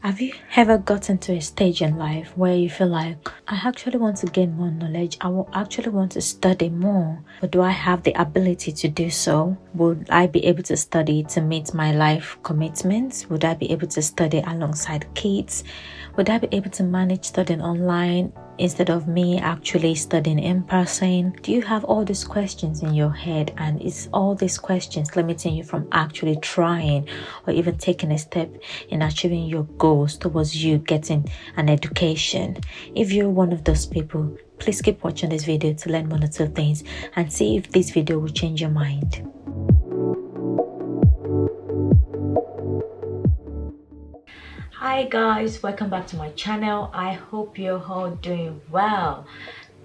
Have you ever gotten to a stage in life where you feel like, I actually want to gain more knowledge, actually want to study more, but do I have the ability to do so? Would I be able to study to meet my life commitments? Would I be able to study alongside kids? Would I be able to manage studying online instead of me actually studying in person? Do you have all these questions in your head, and is all these questions limiting you from actually trying or even taking a step in achieving your goals towards you getting an education? If you're one of those people, please keep watching this video to learn one or two things and see if this video will change your mind. Hi guys, welcome back to my channel. I hope you're all doing well.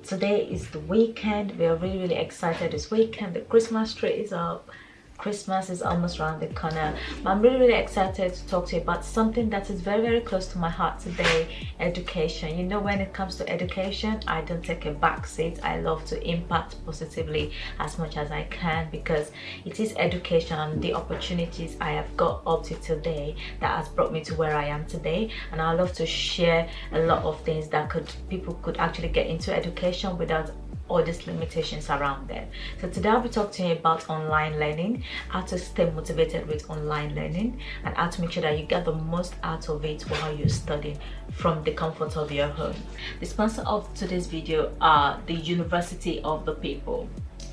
Today is the weekend. We are really excited this weekend. The Christmas tree is up. Christmas is almost around the corner. But I'm really excited to talk to you about something that is very close to my heart today: education. You know, when it comes to education, I don't take a back seat. I love to impact positively as much as I can, because it is education and the opportunities I have got up to today that has brought me to where I am today. And I love to share a lot of things that people could actually get into education without all these limitations around them. So today I'll be talking to you about online learning, how to stay motivated with online learning, and how to make sure that you get the most out of it while you're studying from the comfort of your home. The sponsor of today's video are the University of the People.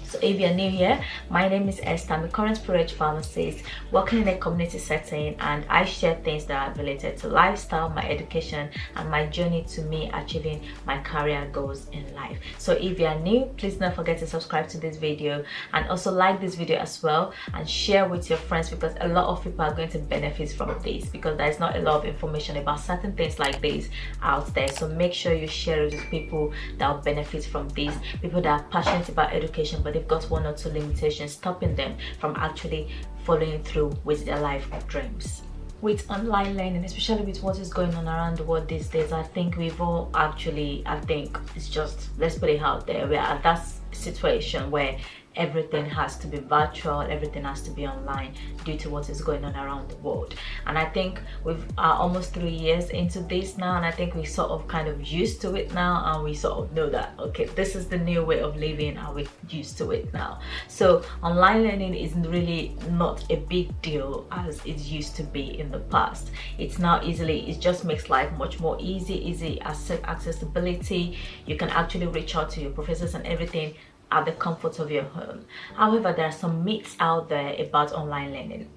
So if you're new here, my name is Esther. I'm a current spirit pharmacist working in a community setting, and I share things that are related to lifestyle, my education, and my journey to me achieving my career goals in life. So if you're new, please don't forget to subscribe to this video and also like this video as well and share with your friends, because a lot of people are going to benefit from this, because there's not a lot of information about certain things like this out there. So make sure you share it with people that will benefit from this, people that are passionate about education but they've got one or two limitations stopping them from actually following through with their life dreams. With online learning, especially with what is going on around the world these days, I think we've all actually, it's just, let's put it out there, we're at that situation where everything has to be virtual, everything has to be online due to what is going on around the world. And I think we've almost 3 years into this now, and I think we sort of kind of used to it now, and we sort of know that, okay, this is the new way of living and we're used to it now. So online learning is really not a big deal as it used to be in the past. It's now it just makes life much more easy accessibility. You can actually reach out to your professors and everything at the comfort of your home. However, there are some myths out there about online learning.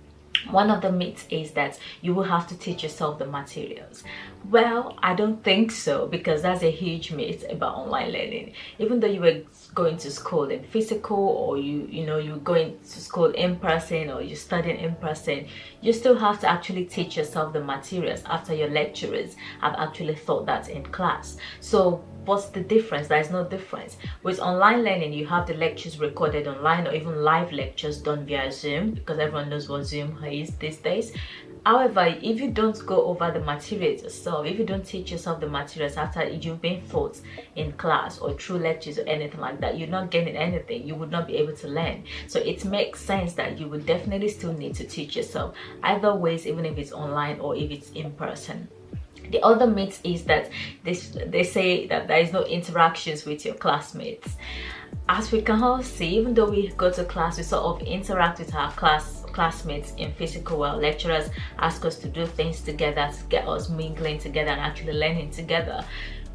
One of the myths is that you will have to teach yourself the materials. Well, I don't think so, because that's a huge myth about online learning. Even though you were going to school in physical, or you're going to school in person, or you're studying in person, you still have to actually teach yourself the materials after your lecturers have actually taught that in class. So what's the difference? There's no difference. With online learning, you have the lectures recorded online, or even live lectures done via Zoom, because everyone knows what Zoom is these days. However, if you don't go over the materials yourself, if you don't teach yourself the materials after you've been taught in class or through lectures or anything like that, you're not gaining anything. You would not be able to learn. So it makes sense that you would definitely still need to teach yourself, either ways, even if it's online or if it's in person. The other myth is that they say that there is no interactions with your classmates. As we can all see, even though we go to class, we sort of interact with our classmates in physical world. Lecturers ask us to do things together to get us mingling together and actually learning together.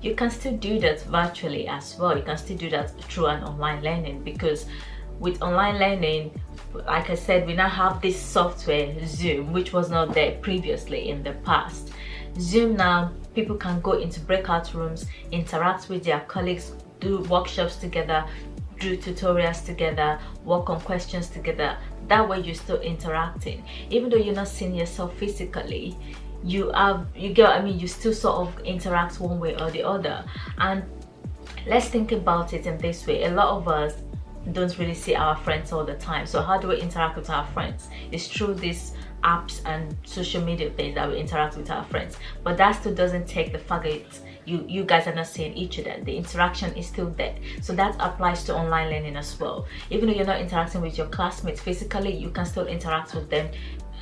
You can still do that virtually as well. You can still do that through an online learning, because with online learning, like I said, we now have this software Zoom, which was not there previously in the past. Zoom now, people can go into breakout rooms, interact with their colleagues, do workshops together, do tutorials together, work on questions together. That way you're still interacting. Even though you're not seeing yourself physically, you get what I mean, you still sort of interact one way or the other. And let's think about it in this way. A lot of us don't really see our friends all the time. So how do we interact with our friends? It's through these apps and social media things that we interact with our friends. But that still doesn't take the fact that you guys are not seeing each other. The interaction is still there. So that applies to online learning as well. Even though you're not interacting with your classmates physically, you can still interact with them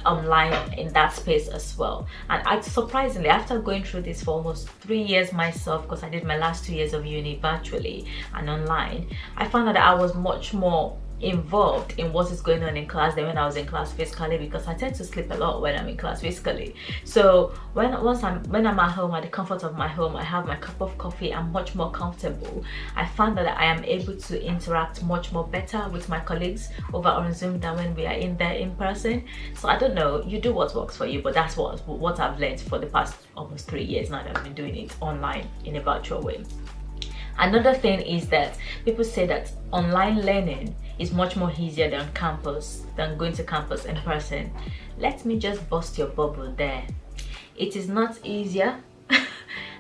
online in that space as well. And I surprisingly, after going through this for almost 3 years myself, because I did my last 2 years of uni virtually and online, I found that I was much more involved in what is going on in class than when I was in class physically, because I tend to sleep a lot when I'm in class physically. So when I'm at home, at the comfort of my home, I have my cup of coffee, I'm much more comfortable. I found that I am able to interact much more better with my colleagues over on Zoom than when we are in there in person. So I don't know, you do what works for you, but that's what I've learned for the past almost 3 years now that I've been doing it online in a virtual way. Another thing is that people say that online learning is much more easier than going to campus in person. Let me just bust your bubble there. It is not easier,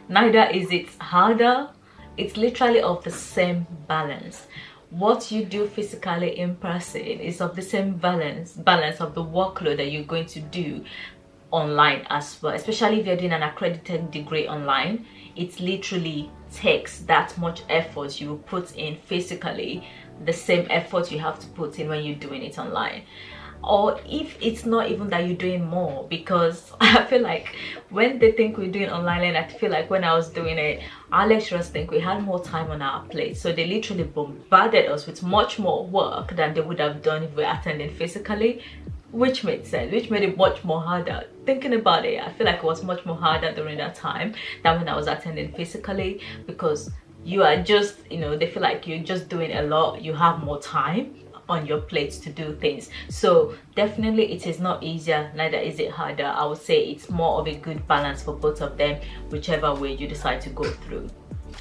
neither is it harder. It's literally of the same balance. What you do physically in person is of the same balance of the workload that you're going to do online as well, especially if you're doing an accredited degree online. It literally takes that much effort you put in physically, the same effort you have to put in when you're doing it online. Or if it's not even that you're doing more, because I feel like when they think we're doing online learning, I feel like when I was doing it, our lecturers think we had more time on our plate, so they literally bombarded us with much more work than they would have done if we were attending physically, which made sense, which made it much more harder. Thinking about it, I feel like it was much more harder during that time than when I was attending physically, because you are just, they feel like you're just doing a lot, you have more time on your plate to do things. So definitely it is not easier, neither is it harder. I would say it's more of a good balance for both of them, whichever way you decide to go through.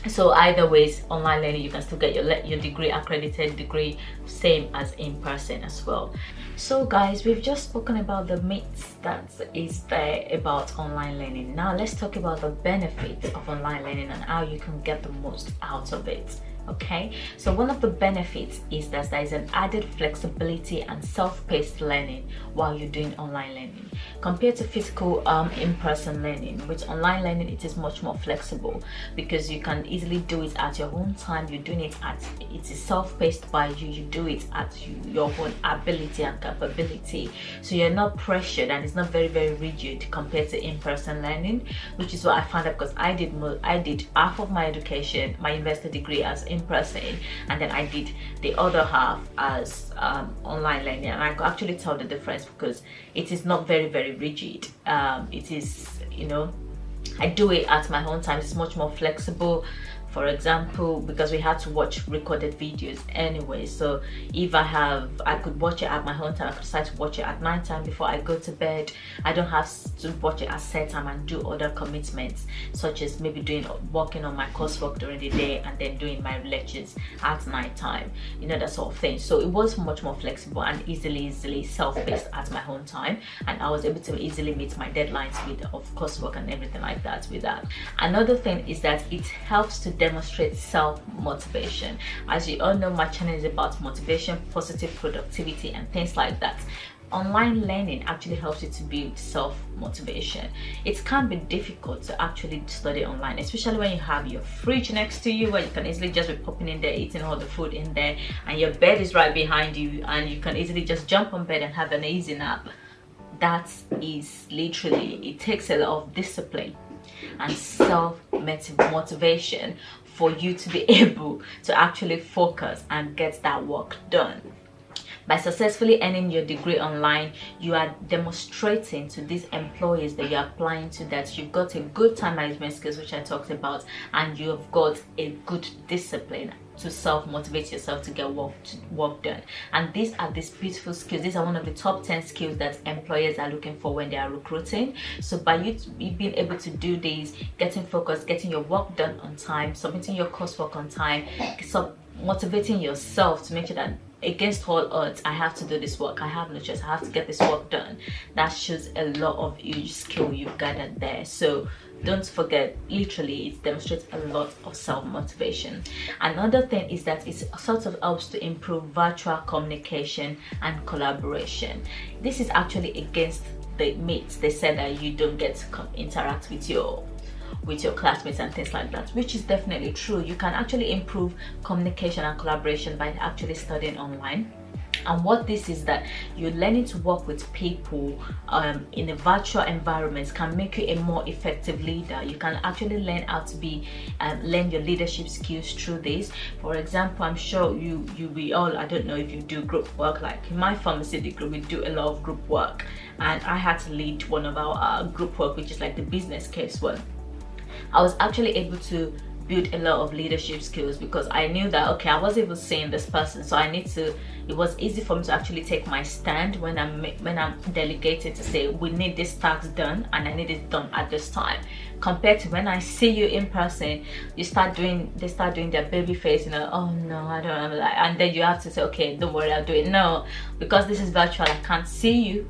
So either ways, online learning, you can still get your degree, accredited degree, same as in person as well. So guys, we've just spoken about the myths that is there about online learning. Now let's talk about the benefits of online learning and how you can get the most out of it. Okay, so one of the benefits is that there is an added flexibility and self-paced learning while you're doing online learning compared to physical in-person learning. With online learning, it is much more flexible because you can easily do it at your own time. You're doing it it is self-paced by you. You do it at your own ability and capability, so you're not pressured, and it's not very rigid compared to in-person learning, which is what I found out, because I did half of my education, my university degree, as in-person, and then I did the other half as online learning, and I could actually tell the difference because it is not very rigid. It is, I do it at my own time. It's much more flexible. For example, because we had to watch recorded videos anyway, so if I could watch it at my own time. I could decide to watch it at night time before I go to bed. I don't have to watch it at set time and do other commitments, such as maybe working on my coursework during the day and then doing my lectures at night time, that sort of thing. So it was much more flexible and easily self-paced at my own time, and I was able to easily meet my deadlines of coursework and everything like that with that. Another thing is that it helps to demonstrate self-motivation. As you all know, my channel is about motivation, positive productivity, and things like that. Online learning actually helps you to build self-motivation. It can be difficult to actually study online, especially when you have your fridge next to you, where you can easily just be popping in there, eating all the food in there, and your bed is right behind you, and you can easily just jump on bed and have an easy nap. That is literally, it takes a lot of discipline and self-motivation for you to be able to actually focus and get that work done. By successfully earning your degree online, you are demonstrating to these employers that you're applying to that you've got a good time management skills, which I talked about, and you've got a good discipline to self-motivate yourself to get work done. And these beautiful skills. These are one of the top 10 skills that employers are looking for when they are recruiting. So by you being able to do these, getting focused, getting your work done on time, submitting your coursework on time, motivating yourself to make sure that against all odds, I have to do this work, I have no choice, I have to get this work done. That shows a lot of huge skill you've gathered there. So don't forget, literally it demonstrates a lot of self-motivation. Another thing is that it sort of helps to improve virtual communication and collaboration. This is actually against the myths. They said that you don't get to interact with your classmates and things like that, which is definitely true. You can actually improve communication and collaboration by actually studying online. And what this is that you're learning to work with people in a virtual environment can make you a more effective leader. You can actually learn how to be learn your leadership skills through this. For example, I'm sure we all, I don't know if you do group work. Like in my pharmacy degree, we do a lot of group work, and I had to lead one of our group work, which is like the business case one. I was actually able to build a lot of leadership skills because I knew that, okay, I wasn't even seeing this person, so I need to, it was easy for me to actually take my stand when I'm delegated to say we need this task done and I need it done at this time, compared to when I see you in person, they start doing their baby face, you know, oh no, I don't know, like, and then you have to say, okay, don't worry, I'll do it. No, because this is virtual, I can't see you,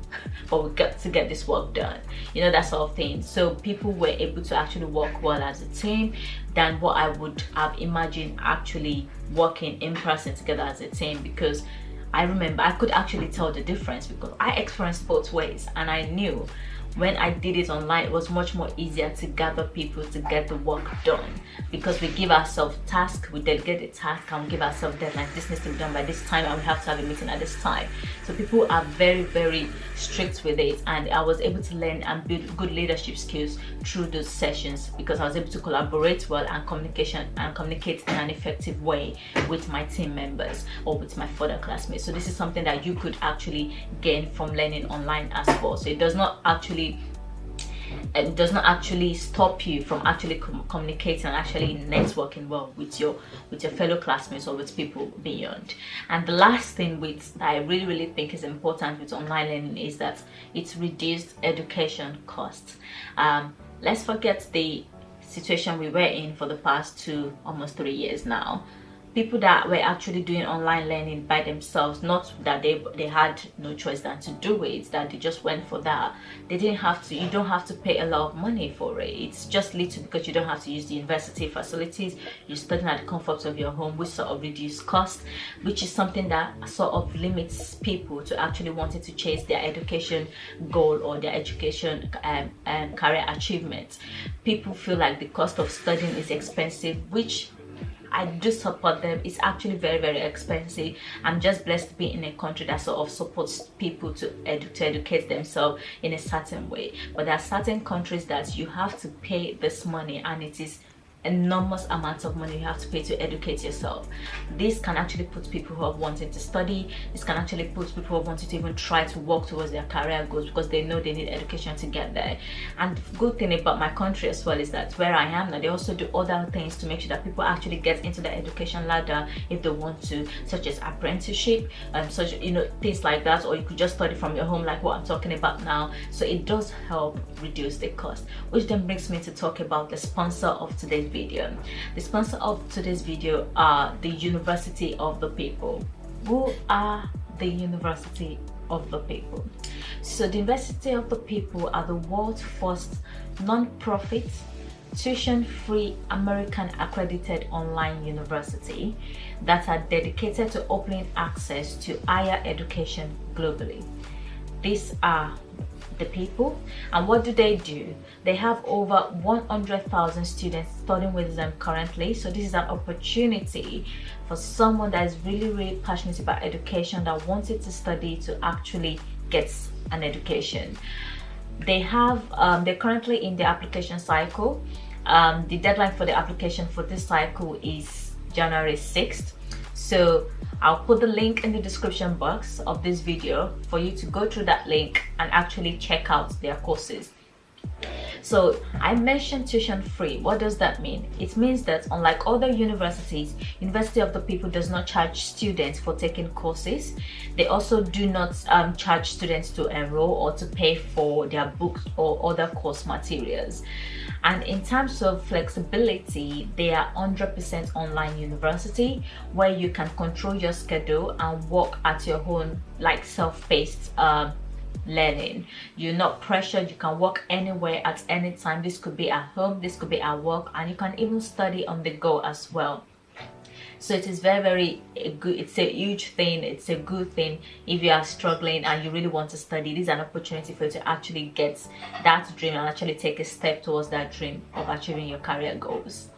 but we got to get this work done, you know, that sort of thing. So people were able to actually work well as a team than what I would have imagined actually working in person together as a team, because I remember I could actually tell the difference because I experienced both ways, and I knew when I did it online, it was much more easier to gather people to get the work done, because we give ourselves tasks, we delegate the task, and we give ourselves deadlines. This needs to be done by this time, and we have to have a meeting at this time. So people are very, very strict with it, and I was able to learn and build good leadership skills through those sessions because I was able to collaborate well and communicate in an effective way with my team members or with my further classmates. So this is something that you could actually gain from learning online as well. So it does not actually stop you from actually communicating and actually networking well with your fellow classmates or with people beyond. And the last thing that I really think is important with online learning is that it's reduced education costs. Let's forget the situation we were in for the past almost 3 years now. People that were actually doing online learning by themselves, not that they had no choice than to do it, that they just went for that. They didn't have to, you don't have to pay a lot of money for it. It's just little because you don't have to use the university facilities. You're studying at the comfort of your home, which sort of reduce cost, which is something that sort of limits people to actually wanting to chase their education goal or their education career achievement. People feel like the cost of studying is expensive, which I do support them. It's actually very expensive. I'm just blessed to be in a country that sort of supports people to educate themselves in a certain way. But there are certain countries that you have to pay this money, and it is enormous amounts of money you have to pay to educate yourself. This can actually put people who are wanting to study, this can actually put people who are wanting to even try to work towards their career goals, because they know they need education to get there. And the good thing about my country as well is that where I am now, they also do other things to make sure that people actually get into the education ladder if they want to, such as apprenticeship, such, you know, things like that, or you could just study from your home like what I'm talking about now. So it does help reduce the cost, which then brings me to talk about the sponsor of today's video. The sponsor of today's video are the University of the People. Who are the University of the People? So the University of the People are the world's first non-profit, tuition-free American accredited online university that are dedicated to opening access to higher education globally. These are the people, and what do? They have over 100,000 students studying with them currently. So this is an opportunity for someone that is really passionate about education, that wanted to study, to actually get an education. They have they're currently in the application cycle. The deadline for the application for this cycle is January 6th. So I'll put the link in the description box of this video for you to go through that link and actually check out their courses. So I mentioned tuition free. What does that mean? It means that unlike other universities, University of the People does not charge students for taking courses. They also do not charge students to enroll or to pay for their books or other course materials. And in terms of flexibility, they are 100% online university where you can control your schedule and work at your own, like self-paced learning. You're not pressured. You can work anywhere at any time. This could be at home, this could be at work, and you can even study on the go as well. So it is very good. It's a huge thing. It's a good thing if you are struggling and you really want to study. This is an opportunity for you to actually get that dream and actually take a step towards that dream of achieving your career goals.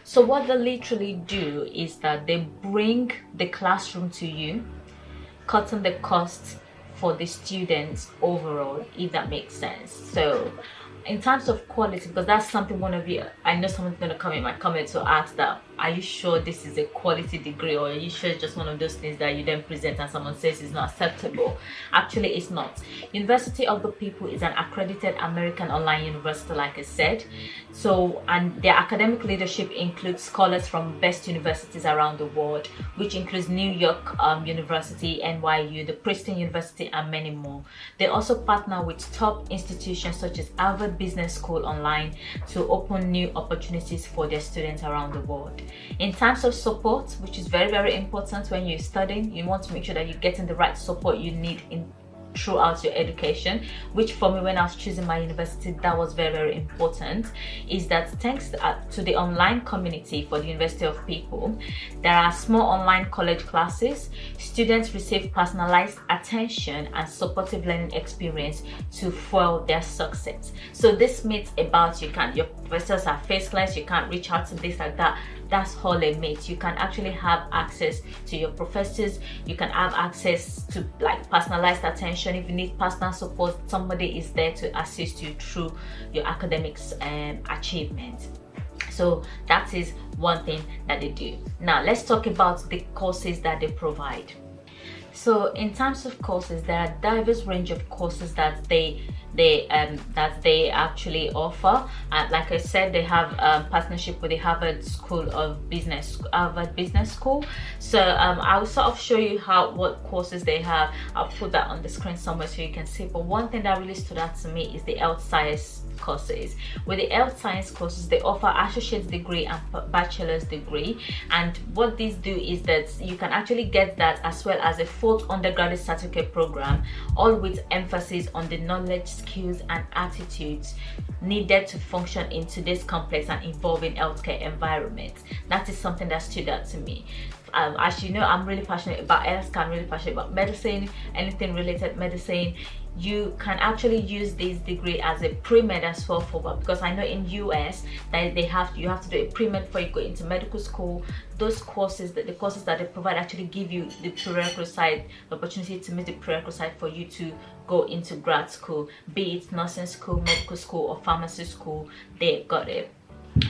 So what they literally do is that they bring the classroom to you, cutting the costs for the students overall, if that makes sense. So in terms of quality, because that's something one of you, I know someone's going to come in my comments to ask that, are you sure this is a quality degree, or are you sure it's just one of those things that you then present and someone says is not acceptable? Actually, it's not. University of the People is an accredited American online university, like I said. So, and their academic leadership includes scholars from best universities around the world, which includes New York University, NYU, the Princeton University, and many more. They also partner with top institutions such as Harvard Business School online to open new opportunities for their students around the world. In terms of support, which is very, very important when you're studying, you want to make sure that you're getting the right support you need throughout your education, which for me, when I was choosing my university, that was very, very important. Is that thanks to the online community for the University of People, there are small online college classes. Students receive personalized attention and supportive learning experience to fuel their success. So this means about your professors are faceless, you can't reach out to this like that. That's all it means. You can actually have access to your professors, you can have access to like personalized attention. If you need personal support, somebody is there to assist you through your academics achievements. So that is one thing that they do. Now let's talk about the courses that they provide. So in terms of courses, there are diverse range of courses that they actually offer. Like I said, they have partnership with the Harvard Business School. So I'll sort of show you what courses they have. I'll put that on the screen somewhere so you can see. But one thing that really stood out to me is the health science courses. With the health science courses, they offer associate degree and bachelor's degree, and what these do is that you can actually get that as well as a fourth undergraduate certificate program, all with emphasis on the knowledge, skills and attitudes needed to function in today's complex and evolving healthcare environment. That is something that stood out to me. As you know, I'm really passionate about healthcare, I'm really passionate about medicine, anything related medicine. You can actually use this degree as a pre-med as well because I know in US that you have to do a pre-med before you go into medical school. Those courses, the courses that they provide actually give you the prerequisite, the opportunity to meet the prerequisite for you to go into grad school, be it nursing school, medical school or pharmacy school. They got it.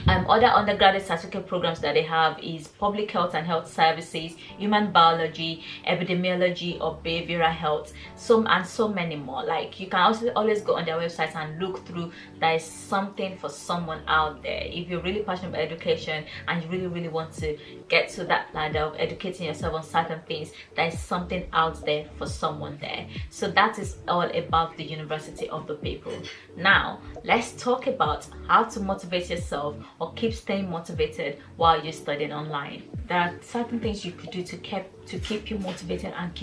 Other undergraduate certificate programs that they have is public health and health services, human biology, epidemiology or behavioral health, so many more. Like, you can also always go on their websites and look through. There is something for someone out there. If you're really passionate about education and you really want to get to that ladder of educating yourself on certain things, there is something out there for someone there. So that is all about the University of the People. Now let's talk about how to motivate yourself or keep staying motivated while you're studying online. There are certain things you could do to keep you motivated and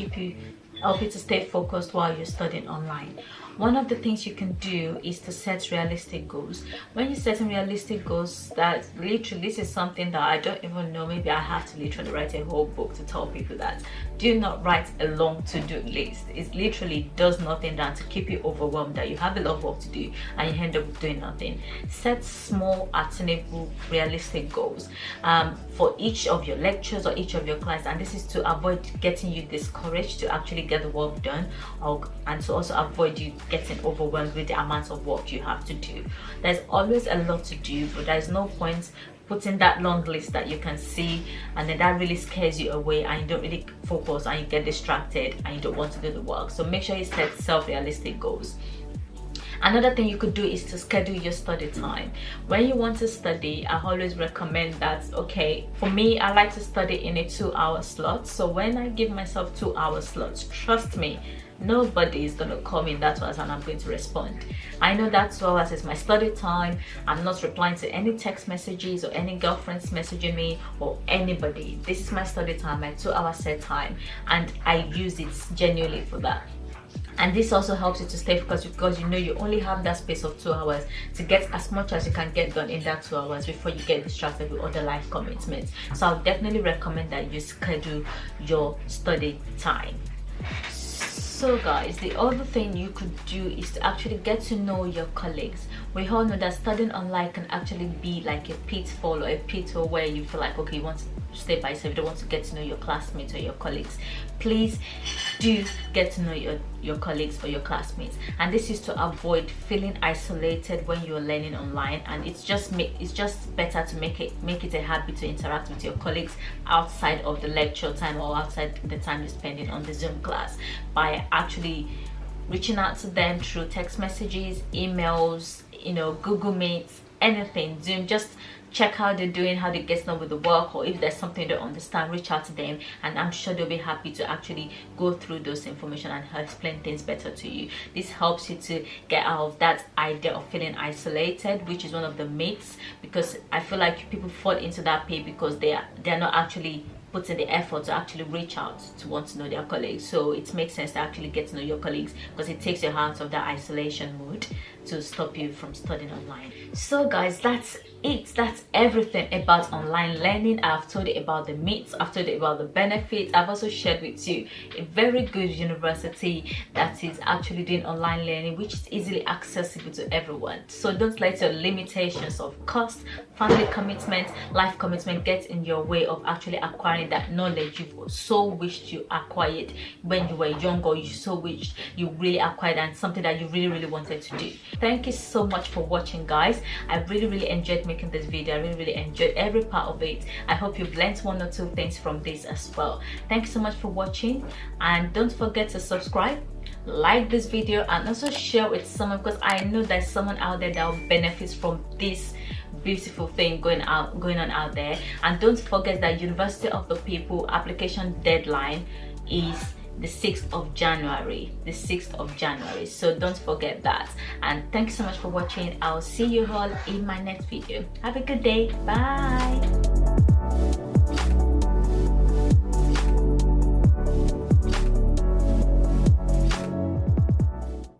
help you to stay focused while you're studying online. One of the things you can do is to set realistic goals. When you're setting realistic goals, that literally, this is something that I don't even know, maybe I have to literally write a whole book to tell people that do not write a long to-do list. It literally does nothing than to keep you overwhelmed that you have a lot of work to do and you end up doing nothing. Set small, attainable, realistic goals for each of your lectures or each of your classes, and this is to avoid getting you discouraged to actually get the work done, and to also avoid you getting overwhelmed with the amount of work you have to do. There's always a lot to do, but there's no point putting that long list that you can see and then that really scares you away and you don't really focus and you get distracted and you don't want to do the work. So make sure you set self-realistic goals. Another thing you could do is to schedule your study time. When you want to study, I always recommend that, okay, for me, I like to study in a 2-hour slot. So when I give myself 2-hour slots, trust me, nobody is going to come in that hours and I'm going to respond. I know that 2 hours is my study time. I'm not replying to any text messages or any girlfriends messaging me or anybody. This is my study time, my 2-hour set time, and I use it genuinely for that. And this also helps you to stay focused because you know you only have that space of 2 hours to get as much as you can get done in that 2 hours before you get distracted with other life commitments. So I'll definitely recommend that you schedule your study time. So guys, the other thing you could do is to actually get to know your colleagues. we all know that studying online can actually be like a pitfall or a pitfall where you feel like, okay, you want to stay by yourself, you don't want to get to know your classmates or your colleagues. Please do get to know your colleagues or your classmates, and this is to avoid feeling isolated when you're learning online. And it's just better to make it a habit to interact with your colleagues outside of the lecture time or outside the time you're spending on the Zoom class, by actually reaching out to them through text messages, emails, Google Meets, anything, Zoom. Just check how they're doing, how they get on with the work, or if there's something you don't understand, reach out to them, and I'm sure they'll be happy to actually go through those information and explain things better to you. This helps you to get out of that idea of feeling isolated, which is one of the myths, because I feel like people fall into that pit because they're not actually put in the effort to actually reach out to want to know their colleagues. So it makes sense to actually get to know your colleagues, because it takes you out of that isolation mood to stop you from studying online. So guys, that's it. That's everything about online learning. I've told you about the myths, I've told you about the benefits. I've also shared with you a very good university that is actually doing online learning, which is easily accessible to everyone. So don't let your limitations of cost, family commitment, life commitment get in your way of actually acquiring that knowledge you've so wished you acquired when you were younger. You so wished you really acquired, and something that you really wanted to do. Thank you so much for watching, guys. I really enjoyed making this video. I really enjoyed every part of it. I hope you've learned one or two things from this as well. Thank you so much for watching, and don't forget to subscribe, like this video, and also share with someone, because I know there's someone out there that will benefit from this beautiful thing going on out there. And don't forget that University of the People application deadline is the 6th of January. So don't forget that. And thank you so much for watching. I'll see you all in my next video. Have a good day. Bye.